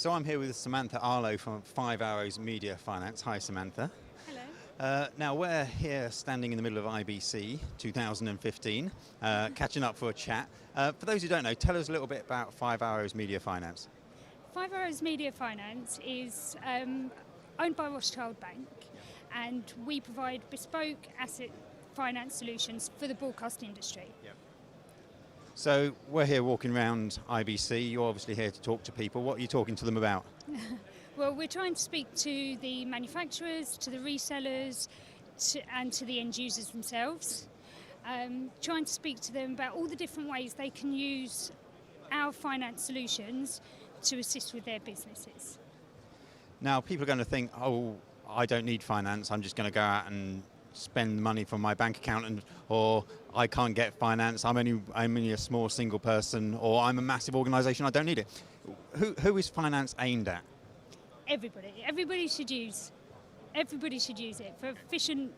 So I'm here with Samantha Arlo from 5 Arrows Media Finance. Hi, Samantha. Hello. Now we're here standing in the middle of IBC 2015, catching up for a chat. For those who don't know, tell us a little bit about 5 Arrows Media Finance. 5 Arrows Media Finance is owned by Rothschild Bank, and we provide bespoke asset finance solutions for the broadcast industry. Yep. So we're here walking around IBC. You're obviously here to talk to people. What are you talking to them about? Well, we're trying to speak to the manufacturers, to the resellers, and to the end users themselves. Trying to speak to them about all the different ways they can use our finance solutions to assist with their businesses. Now, people are going to think, oh, I don't need finance. I'm just going to go out and spend money from my bank account, or I can't get finance. I'm only a small single person, or I'm a massive organisation. I don't need it. Who is finance aimed at? Everybody. Everybody should use it for efficient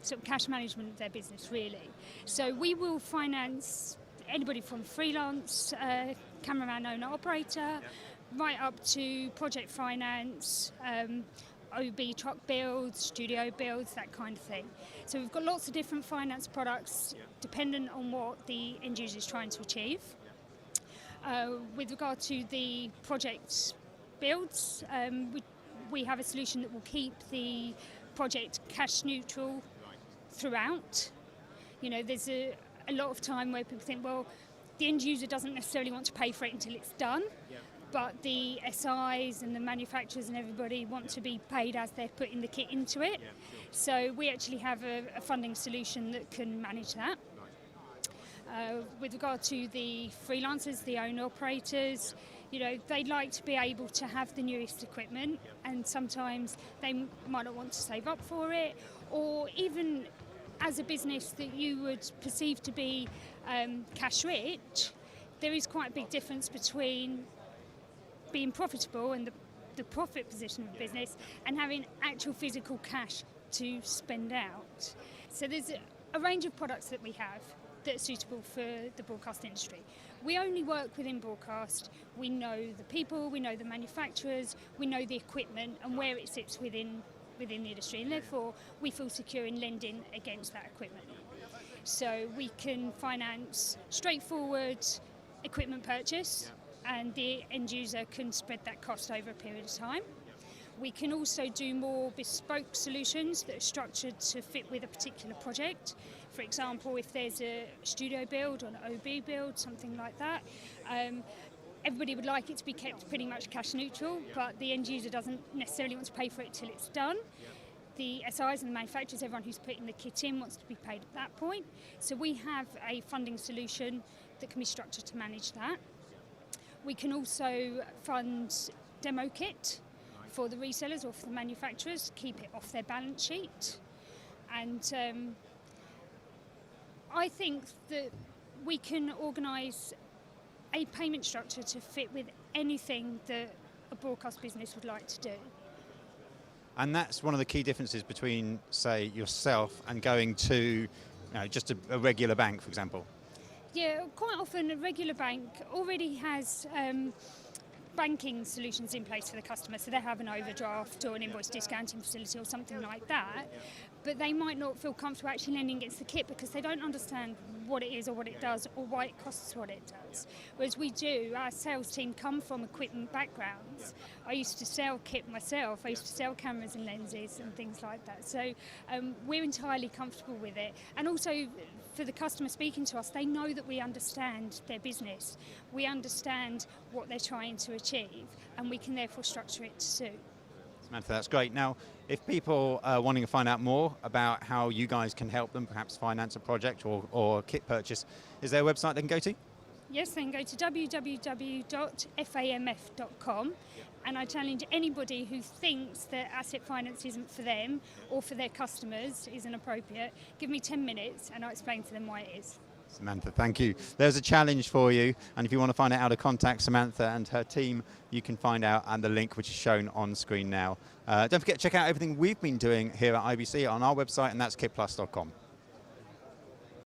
sort of cash management of their business, really. So we will finance anybody from freelance, cameraman, owner, operator, right up to project finance, OB truck builds, studio builds, that kind of thing. So we've got lots of different finance products dependent on what the end user is trying to achieve. With regard to the project builds, we have a solution that will keep the project cash neutral throughout. You know, there's a lot of time where people think, well, the end user doesn't necessarily want to pay for it until it's done. But the SIs and the manufacturers and everybody want to be paid as they're putting the kit into it. So we actually have a funding solution that can manage that. With regard to the freelancers, the owner-operators, you know, they'd like to be able to have the newest equipment, and sometimes they might not want to save up for it, or even as a business that you would perceive to be cash rich, there is quite a big difference between being profitable and the profit position of the business and having actual physical cash to spend out. So there's a range of products that we have that are suitable for the broadcast industry. We only work within broadcast. We know the people, we know the manufacturers, we know the equipment and where it sits within the industry, and therefore we feel secure in lending against that equipment. So we can finance straightforward equipment purchase, and the end user can spread that cost over a period of time. We can also do more bespoke solutions that are structured to fit with a particular project. For example, if there's a studio build or an OB build, something like that, everybody would like it to be kept pretty much cash neutral, but the end user doesn't necessarily want to pay for it till it's done. The SIs and the manufacturers, everyone who's putting the kit in, wants to be paid at that point. So we have a funding solution that can be structured to manage that. We can also fund demo kit for the resellers or for the manufacturers, keep it off their balance sheet. And I think that we can organise a payment structure to fit with anything that a broadcast business would like to do. And that's one of the key differences between, say, yourself and going to just a regular bank, for example. Yeah, quite often a regular bank already has banking solutions in place for the customer, so they have an overdraft or an invoice discounting facility or something like that, but they might not feel comfortable actually lending against the kit because they don't understand what it is or what it does or why it costs what it does. Whereas we do, our sales team come from equipment backgrounds. I used to sell kit myself, I used to sell cameras and lenses and things like that, so we're entirely comfortable with it. And also for the customer speaking to us, they know that we understand their business, we understand what they're trying to achieve, and we can therefore structure it to suit. Samantha, that's great. Now, if people are wanting to find out more about how you guys can help them, perhaps finance a project or kit purchase, is there a website they can go to? Yes, they can go to www.famf.com, and I challenge anybody who thinks that asset finance isn't for them or for their customers isn't appropriate, give me 10 minutes and I'll explain to them why it is. Samantha, thank you. There's a challenge for you, and if you want to find out how to contact Samantha and her team, you can find out at the link which is shown on screen now. Don't forget to check out everything we've been doing here at IBC on our website, and that's KitPlus.com.